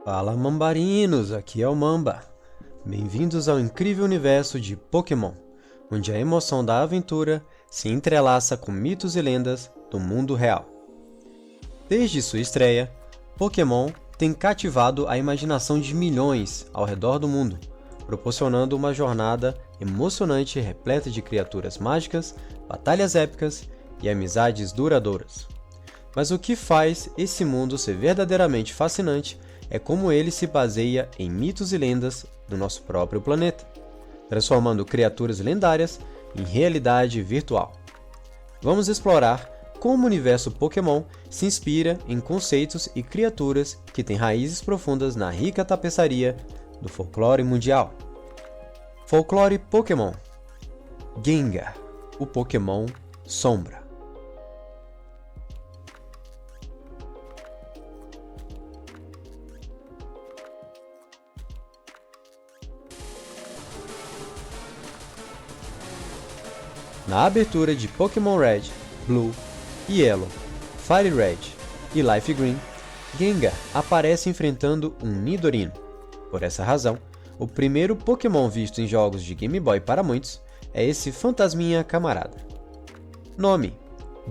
Fala Mambarinos, aqui é o Mamba. Bem-vindos ao incrível universo de Pokémon, onde a emoção da aventura se entrelaça com mitos e lendas do mundo real. Desde sua estreia, Pokémon tem cativado a imaginação de milhões ao redor do mundo, proporcionando uma jornada emocionante repleta de criaturas mágicas, batalhas épicas e amizades duradouras. Mas o que faz esse mundo ser verdadeiramente fascinante é como ele se baseia em mitos e lendas do nosso próprio planeta, transformando criaturas lendárias em realidade virtual. Vamos explorar como o universo Pokémon se inspira em conceitos e criaturas que têm raízes profundas na rica tapeçaria do folclore mundial. Folclore Pokémon. Gengar, o Pokémon Sombra. Na abertura de Pokémon Red, Blue, Yellow, Fire Red e Life Green, Gengar aparece enfrentando um Nidorino. Por essa razão, o primeiro Pokémon visto em jogos de Game Boy para muitos é esse fantasminha camarada. Nome: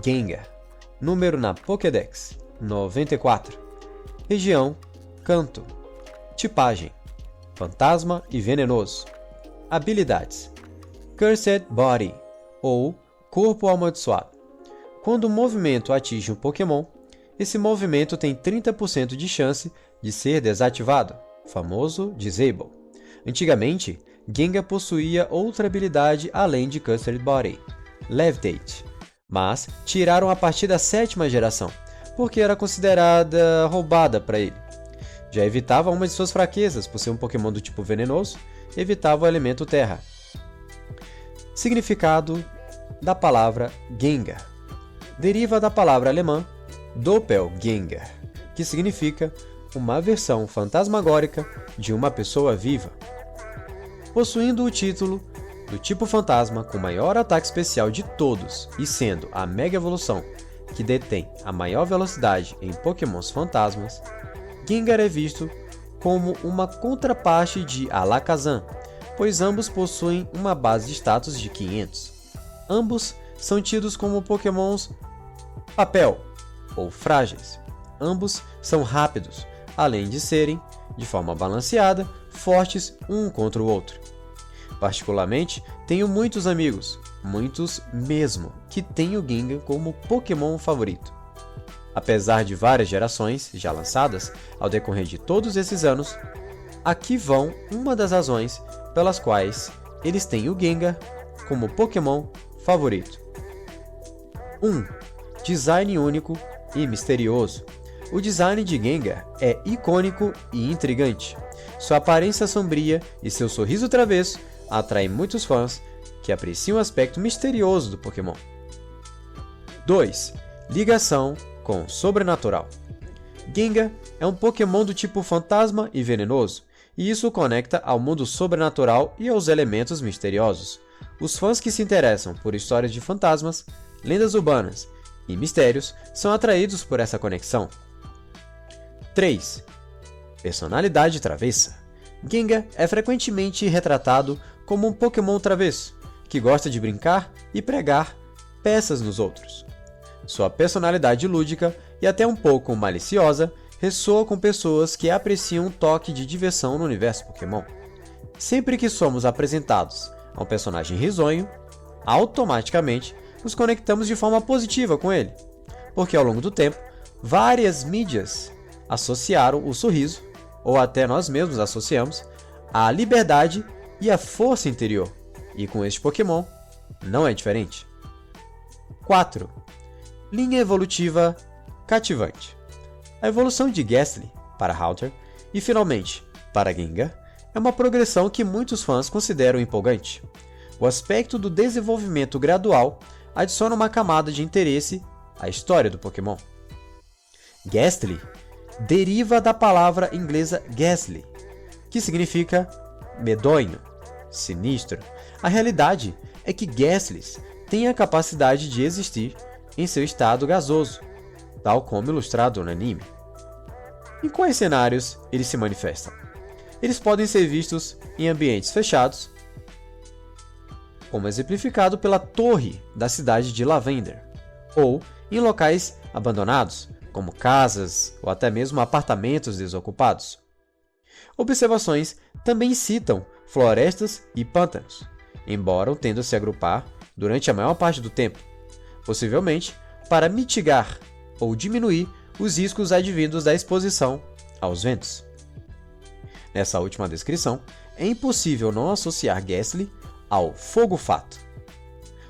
Gengar. Número na Pokédex: 94. Região: Kanto. Tipagem: Fantasma e Venenoso. Habilidades: Cursed Body, ou Corpo Amaldiçoado. Quando o movimento atinge um Pokémon, esse movimento tem 30% de chance de ser desativado, famoso Disable. Antigamente, Gengar possuía outra habilidade além de Cursed Body, Levitate, mas tiraram a partir da 7ª geração, porque era considerada roubada para ele. Já evitava uma de suas fraquezas, por ser um Pokémon do tipo venenoso, evitava o elemento terra. Significado da palavra Gengar. Deriva da palavra alemã Doppelgänger, que significa uma versão fantasmagórica de uma pessoa viva. Possuindo o título do tipo fantasma com maior ataque especial de todos e sendo a Mega Evolução que detém a maior velocidade em Pokémons fantasmas, Gengar é visto como uma contraparte de Alakazam, pois ambos possuem uma base de status de 500. Ambos são tidos como Pokémons papel ou frágeis. Ambos são rápidos, além de serem, de forma balanceada, fortes um contra o outro. Particularmente, tenho muitos amigos, muitos mesmo, que têm o Gengar como Pokémon favorito. Apesar de várias gerações já lançadas ao decorrer de todos esses anos, aqui vão uma das razões pelas quais eles têm o Gengar como Pokémon favorito. 1. Design único e misterioso. O design de Gengar é icônico e intrigante. Sua aparência sombria e seu sorriso travesso atraem muitos fãs que apreciam o aspecto misterioso do Pokémon. 2. Ligação com o sobrenatural. Gengar é um Pokémon do tipo fantasma e venenoso, e isso o conecta ao mundo sobrenatural e aos elementos misteriosos. Os fãs que se interessam por histórias de fantasmas, lendas urbanas e mistérios são atraídos por essa conexão. 3. Personalidade travessa. Gengar é frequentemente retratado como um Pokémon travesso, que gosta de brincar e pregar peças nos outros. Sua personalidade lúdica e até um pouco maliciosa ressoa com pessoas que apreciam um toque de diversão no universo Pokémon. Sempre que somos apresentados a um personagem risonho, automaticamente nos conectamos de forma positiva com ele, porque ao longo do tempo, várias mídias associaram o sorriso, ou até nós mesmos associamos, à liberdade e à força interior, e com este Pokémon não é diferente. 4. Linha evolutiva cativante. A evolução de Gastly para Haunter e finalmente para Gengar é uma progressão que muitos fãs consideram empolgante. O aspecto do desenvolvimento gradual adiciona uma camada de interesse à história do Pokémon. Gastly deriva da palavra inglesa Ghastly, que significa medonho, sinistro. A realidade é que Ghastlys têm a capacidade de existir em seu estado gasoso, tal como ilustrado no anime. Em quais cenários eles se manifestam? Eles podem ser vistos em ambientes fechados, como exemplificado pela torre da cidade de Lavender, ou em locais abandonados, como casas ou até mesmo apartamentos desocupados. Observações também citam florestas e pântanos, embora tendam a se agrupar durante a maior parte do tempo, possivelmente para mitigar ou diminuir os riscos advindos da exposição aos ventos. Nessa última descrição, é impossível não associar Ghastly ao fogo-fato.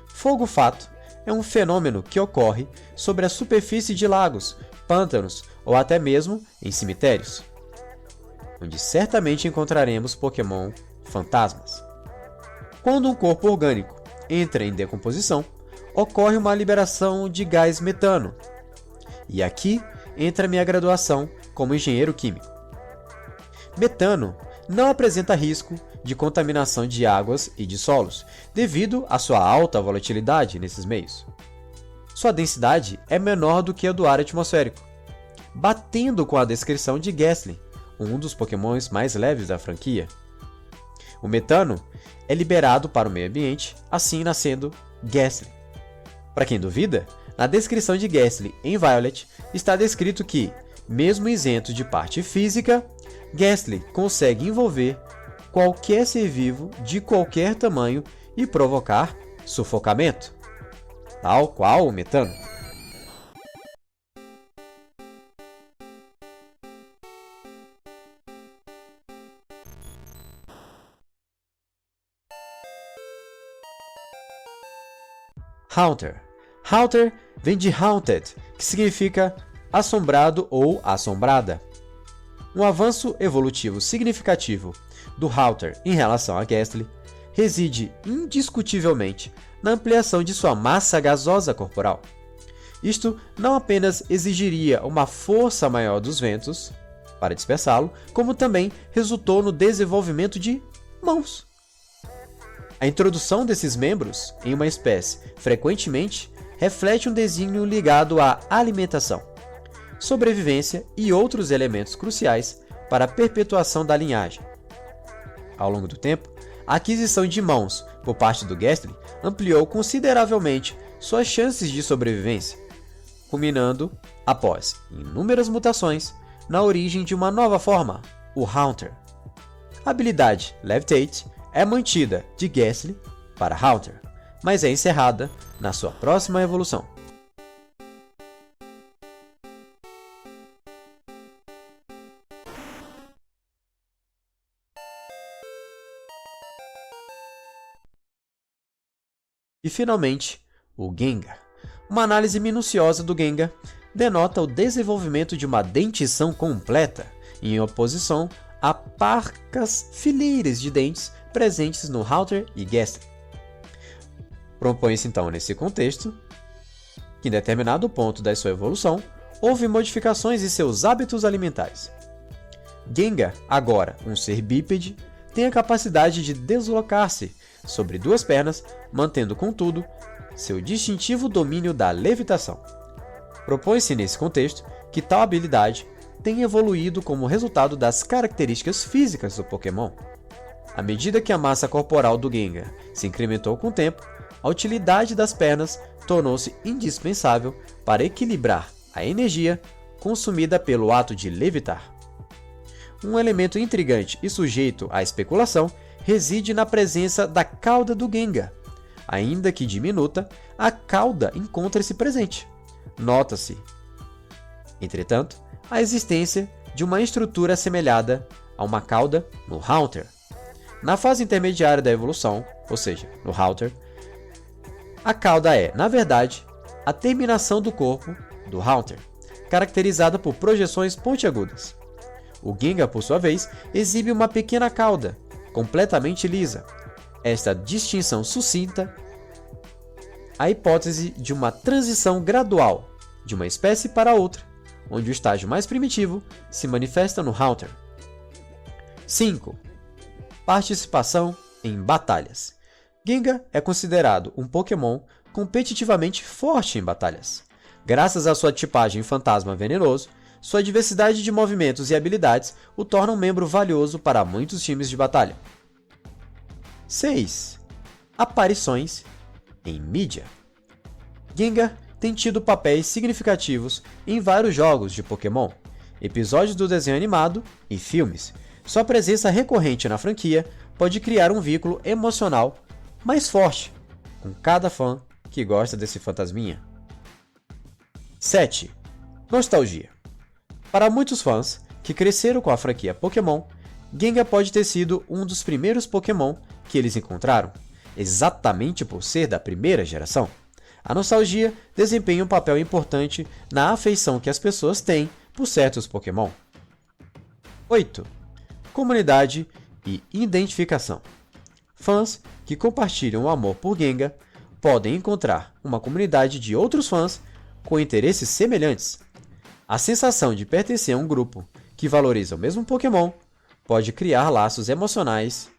Fogo-fato é um fenômeno que ocorre sobre a superfície de lagos, pântanos ou até mesmo em cemitérios, onde certamente encontraremos Pokémon fantasmas. Quando um corpo orgânico entra em decomposição, ocorre uma liberação de gás metano. E aqui entra minha graduação como engenheiro químico. Metano não apresenta risco de contaminação de águas e de solos, devido à sua alta volatilidade nesses meios. Sua densidade é menor do que a do ar atmosférico, batendo com a descrição de Ghastly, um dos Pokémons mais leves da franquia. O metano é liberado para o meio ambiente, assim nascendo Ghastly. Para quem duvida, na descrição de Ghastly em Violet está descrito que, mesmo isento de parte física, Ghastly consegue envolver qualquer ser vivo de qualquer tamanho e provocar sufocamento, tal qual o metano. Haunter. Haunter vem de Haunted, que significa assombrado ou assombrada. Um avanço evolutivo significativo do Haunter em relação a Ghastly reside indiscutivelmente na ampliação de sua massa gasosa corporal. Isto não apenas exigiria uma força maior dos ventos para dispersá-lo, como também resultou no desenvolvimento de mãos. A introdução desses membros em uma espécie frequentemente reflete um desígnio ligado à alimentação, sobrevivência e outros elementos cruciais para a perpetuação da linhagem. Ao longo do tempo, a aquisição de mãos por parte do Ghastly ampliou consideravelmente suas chances de sobrevivência, culminando, após inúmeras mutações, na origem de uma nova forma, o Haunter. A habilidade Levitate é mantida de Ghastly para Haunter, mas é encerrada na sua próxima evolução. E finalmente, o Gengar. Uma análise minuciosa do Gengar denota o desenvolvimento de uma dentição completa, em oposição a parcas fileiras de dentes presentes no Haunter e Ghastly. Propõe-se então nesse contexto que em determinado ponto da sua evolução houve modificações em seus hábitos alimentares. Gengar, agora um ser bípede, tem a capacidade de deslocar-se sobre duas pernas, mantendo contudo seu distintivo domínio da levitação. Propõe-se nesse contexto que tal habilidade tem evoluído como resultado das características físicas do Pokémon. À medida que a massa corporal do Gengar se incrementou com o tempo, a utilidade das pernas tornou-se indispensável para equilibrar a energia consumida pelo ato de levitar. Um elemento intrigante e sujeito à especulação reside na presença da cauda do Gengar. Ainda que diminuta, a cauda encontra-se presente. Nota-se, entretanto, a existência de uma estrutura assemelhada a uma cauda no Haunter. Na fase intermediária da evolução, ou seja, no Haunter, a cauda é, na verdade, a terminação do corpo do Haunter, caracterizada por projeções pontiagudas. O Gengar, por sua vez, exibe uma pequena cauda, completamente lisa. Esta distinção suscita a hipótese de uma transição gradual de uma espécie para outra, onde o estágio mais primitivo se manifesta no Haunter. 5. Participação em batalhas. Gengar é considerado um Pokémon competitivamente forte em batalhas. Graças à sua tipagem fantasma venenoso, sua diversidade de movimentos e habilidades o torna um membro valioso para muitos times de batalha. 6. Aparições em mídia. Gengar tem tido papéis significativos em vários jogos de Pokémon, episódios do desenho animado e filmes. Sua presença recorrente na franquia pode criar um vínculo emocional mais forte com cada fã que gosta desse fantasminha. 7. Nostalgia. Para muitos fãs que cresceram com a franquia Pokémon, Gengar pode ter sido um dos primeiros Pokémon que eles encontraram, exatamente por ser da primeira geração. A nostalgia desempenha um papel importante na afeição que as pessoas têm por certos Pokémon. 8. Comunidade e identificação. Fãs que compartilham o amor por Gengar podem encontrar uma comunidade de outros fãs com interesses semelhantes. A sensação de pertencer a um grupo que valoriza o mesmo Pokémon pode criar laços emocionais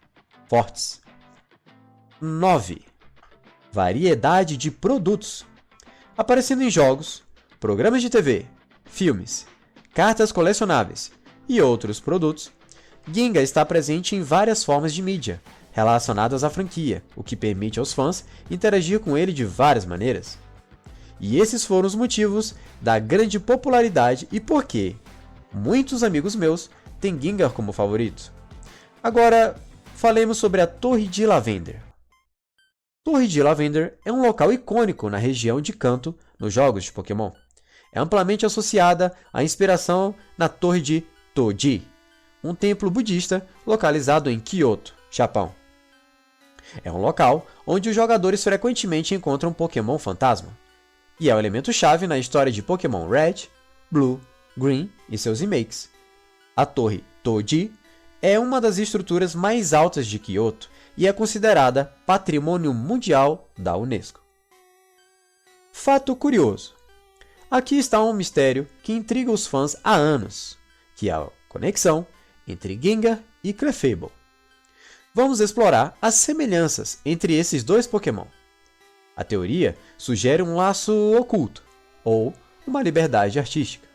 fortes. 9. Variedade de produtos. Aparecendo em jogos, programas de TV, filmes, cartas colecionáveis e outros produtos, Gengar está presente em várias formas de mídia relacionadas à franquia, o que permite aos fãs interagir com ele de várias maneiras. E esses foram os motivos da grande popularidade e por que muitos amigos meus têm Gengar como favorito. Agora, falemos sobre a Torre de Lavender. Torre de Lavender é um local icônico na região de Kanto nos jogos de Pokémon. É amplamente associada à inspiração na Torre de Toji, um templo budista localizado em Kyoto, Japão. É um local onde os jogadores frequentemente encontram Pokémon fantasma, e é o elemento-chave na história de Pokémon Red, Blue, Green e seus remakes. A Torre Toji é uma das estruturas mais altas de Kyoto e é considerada Patrimônio Mundial da Unesco. Fato curioso. Aqui está um mistério que intriga os fãs há anos, que é a conexão entre Gengar e Clefable. Vamos explorar as semelhanças entre esses dois Pokémon. A teoria sugere um laço oculto, ou uma liberdade artística.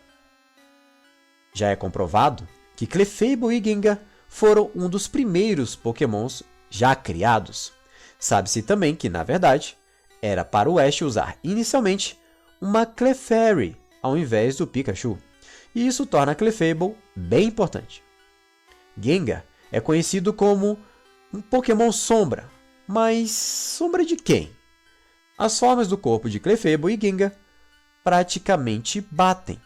Já é comprovado que Clefable e Gengar foram um dos primeiros Pokémons já criados. Sabe-se também que, na verdade, era para o Ash usar inicialmente uma Clefairy ao invés do Pikachu, e isso torna a Clefable bem importante. Gengar é conhecido como um Pokémon sombra, mas sombra de quem? As formas do corpo de Clefable e Gengar praticamente batem,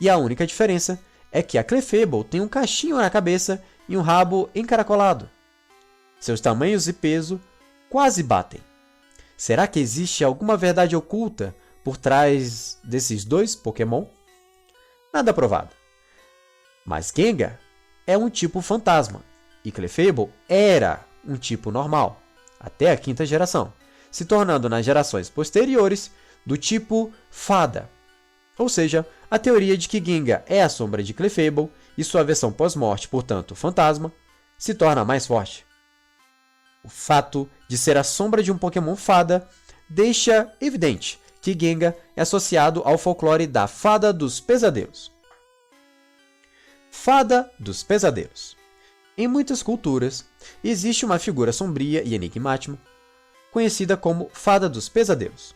e a única diferença é que a Clefable tem um cachinho na cabeça e um rabo encaracolado. Seus tamanhos e peso quase batem. Será que existe alguma verdade oculta por trás desses dois Pokémon? Nada provado. Mas Gengar é um tipo fantasma e Clefable era um tipo normal, até a 5ª geração, se tornando nas gerações posteriores do tipo fada. Ou seja, a teoria de que Gengar é a sombra de Clefable e sua versão pós-morte, portanto fantasma, se torna mais forte. O fato de ser a sombra de um Pokémon fada deixa evidente que Gengar é associado ao folclore da Fada dos Pesadelos. Fada dos Pesadelos. Em muitas culturas, existe uma figura sombria e enigmática, conhecida como Fada dos Pesadelos.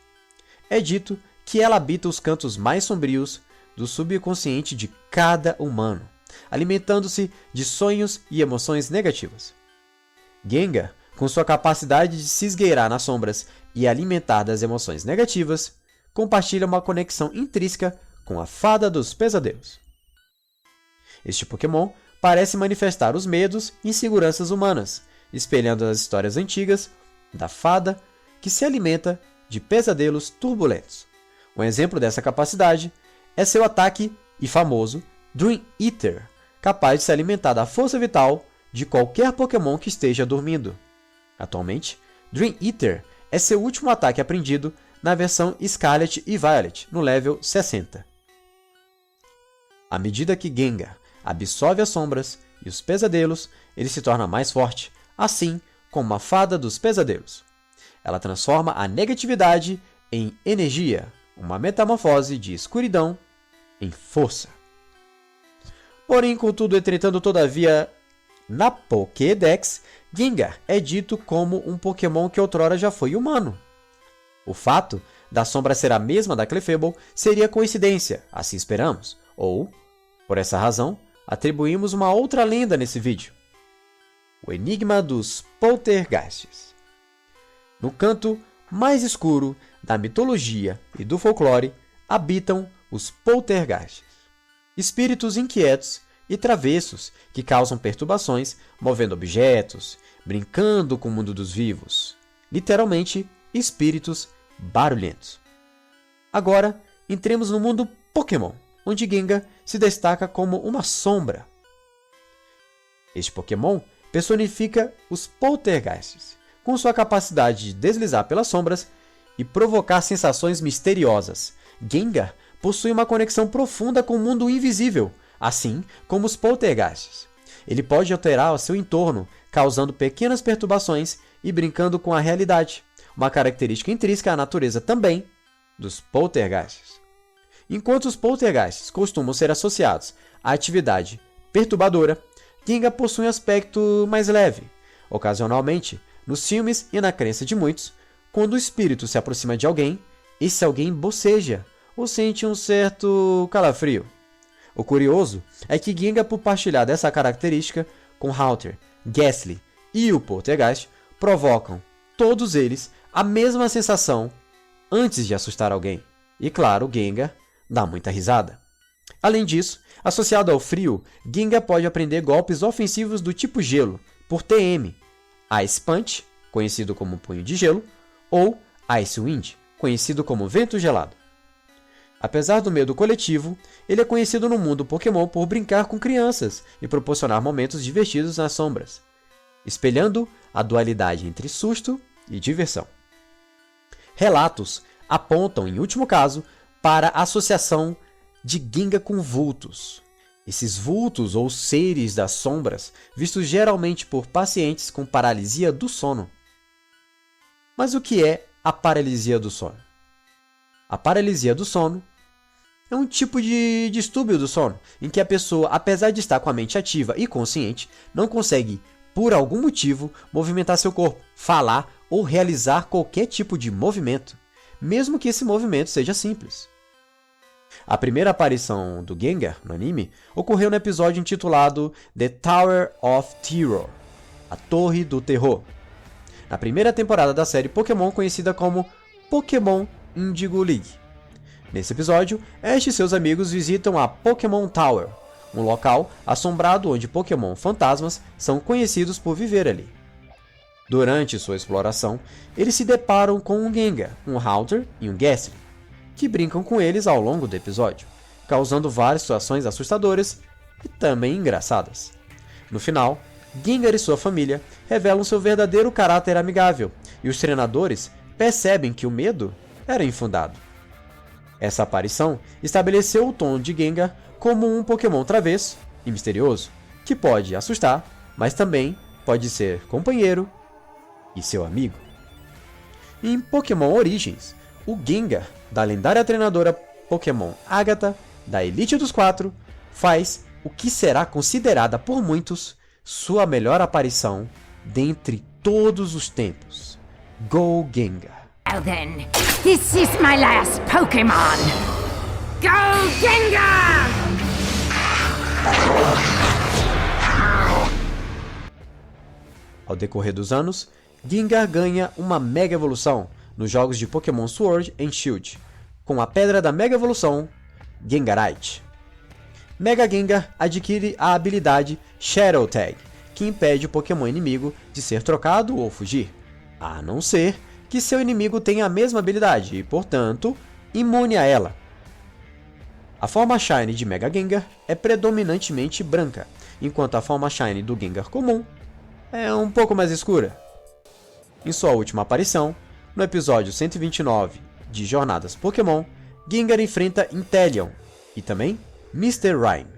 É dito que ela habita os cantos mais sombrios do subconsciente de cada humano, alimentando-se de sonhos e emoções negativas. Gengar, com sua capacidade de se esgueirar nas sombras e alimentar das emoções negativas, compartilha uma conexão intrínseca com a Fada dos Pesadelos. Este Pokémon parece manifestar os medos e inseguranças humanas, espelhando as histórias antigas da fada que se alimenta de pesadelos turbulentos. Um exemplo dessa capacidade é seu ataque e famoso Dream Eater, capaz de se alimentar da força vital de qualquer Pokémon que esteja dormindo. Atualmente, Dream Eater é seu último ataque aprendido na versão Scarlet e Violet, no level 60. À medida que Gengar absorve as sombras e os pesadelos, ele se torna mais forte, assim como a Fada dos Pesadelos. Ela transforma a negatividade em energia, uma metamorfose de escuridão em força. Porém, contudo, entretanto, todavia, na Pokédex, Gengar é dito como um Pokémon que outrora já foi humano. O fato da sombra ser a mesma da Clefable seria coincidência, assim esperamos, ou, por essa razão, atribuímos uma outra lenda nesse vídeo. O enigma dos Poltergeists. No canto mais escuro da mitologia e do folclore habitam os Poltergeists, espíritos inquietos e travessos que causam perturbações, movendo objetos, brincando com o mundo dos vivos, literalmente espíritos barulhentos. Agora, entremos no mundo Pokémon, onde Gengar se destaca como uma sombra. Este Pokémon personifica os Poltergeists, com sua capacidade de deslizar pelas sombras e provocar sensações misteriosas. Gengar possui uma conexão profunda com o mundo invisível, assim como os Poltergeists. Ele pode alterar o seu entorno, causando pequenas perturbações e brincando com a realidade, uma característica intrínseca à natureza também dos Poltergeists. Enquanto os Poltergeists costumam ser associados à atividade perturbadora, Gengar possui um aspecto mais leve. Ocasionalmente, nos filmes e na crença de muitos, quando o espírito se aproxima de alguém, esse alguém boceja ou sente um certo calafrio. O curioso é que Gengar, por partilhar dessa característica com Haunter, Gastly e o Poltergeist, provocam, todos eles, a mesma sensação antes de assustar alguém. E claro, Gengar dá muita risada. Além disso, associado ao frio, Gengar pode aprender golpes ofensivos do tipo gelo, por TM, Ice Punch, conhecido como punho de gelo, ou Ice Wind, conhecido como vento gelado. Apesar do medo coletivo, ele é conhecido no mundo Pokémon por brincar com crianças e proporcionar momentos divertidos nas sombras, espelhando a dualidade entre susto e diversão. Relatos apontam, em último caso, para a associação de Gengar com vultos. Esses vultos ou seres das sombras, vistos geralmente por pacientes com paralisia do sono. Mas o que é a paralisia do sono? A paralisia do sono é um tipo de distúrbio do sono, em que a pessoa, apesar de estar com a mente ativa e consciente, não consegue, por algum motivo, movimentar seu corpo, falar ou realizar qualquer tipo de movimento, mesmo que esse movimento seja simples. A primeira aparição do Gengar no anime ocorreu no episódio intitulado The Tower of Terror, a Torre do Terror, na primeira temporada da série Pokémon conhecida como Pokémon Indigo League. Nesse episódio, Ash e seus amigos visitam a Pokémon Tower, um local assombrado onde Pokémon fantasmas são conhecidos por viver ali. Durante sua exploração, eles se deparam com um Gengar, um Haunter e um Gastly, que brincam com eles ao longo do episódio, causando várias situações assustadoras e também engraçadas. No final, Gengar e sua família revelam seu verdadeiro caráter amigável, e os treinadores percebem que o medo era infundado. Essa aparição estabeleceu o tom de Gengar como um Pokémon travesso e misterioso, que pode assustar, mas também pode ser companheiro e seu amigo. Em Pokémon Origins, o Gengar da lendária treinadora Pokémon Agatha, da Elite dos Quatro, faz o que será considerada por muitos sua melhor aparição dentre todos os tempos. Go Gengar! Well then, this is my last Pokémon! Go Gengar! Ao decorrer dos anos, Gengar ganha uma Mega Evolução nos jogos de Pokémon Sword and Shield, com a Pedra da Mega Evolução, Gengarite. Mega Gengar adquire a habilidade Shadow Tag, que impede o Pokémon inimigo de ser trocado ou fugir, a não ser que seu inimigo tenha a mesma habilidade e, portanto, imune a ela. A forma Shiny de Mega Gengar é predominantemente branca, enquanto a forma Shiny do Gengar comum é um pouco mais escura. Em sua última aparição, no episódio 129 de Jornadas Pokémon, Gengar enfrenta Inteleon e também Mr. Rime.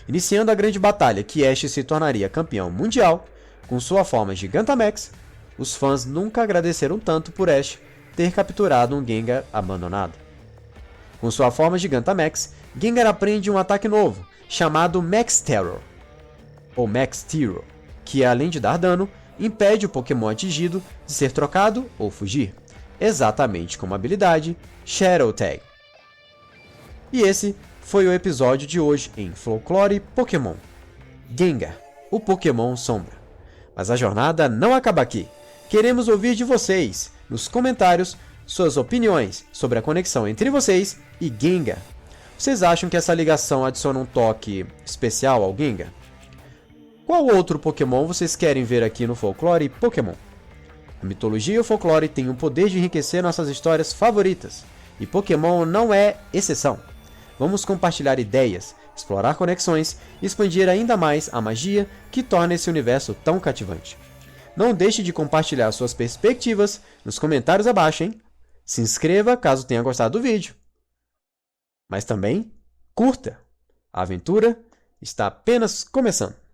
Iniciando a grande batalha que Ash se tornaria campeão mundial, com sua forma Gigantamax, os fãs nunca agradeceram tanto por Ash ter capturado um Gengar abandonado. Com sua forma Gigantamax, Gengar aprende um ataque novo, chamado Max Terror, ou Max Tiro, que além de dar dano, impede o Pokémon atingido de ser trocado ou fugir, exatamente como a habilidade Shadow Tag. E esse foi o episódio de hoje em Folclore Pokémon. Gengar, o Pokémon Sombra. Mas a jornada não acaba aqui. Queremos ouvir de vocês, nos comentários, suas opiniões sobre a conexão entre vocês e Gengar. Vocês acham que essa ligação adiciona um toque especial ao Gengar? Qual outro Pokémon vocês querem ver aqui no Folclore Pokémon? A mitologia e o folclore têm o poder de enriquecer nossas histórias favoritas, e Pokémon não é exceção. Vamos compartilhar ideias, explorar conexões e expandir ainda mais a magia que torna esse universo tão cativante. Não deixe de compartilhar suas perspectivas nos comentários abaixo, hein? Se inscreva caso tenha gostado do vídeo. Mas também curta. A aventura está apenas começando.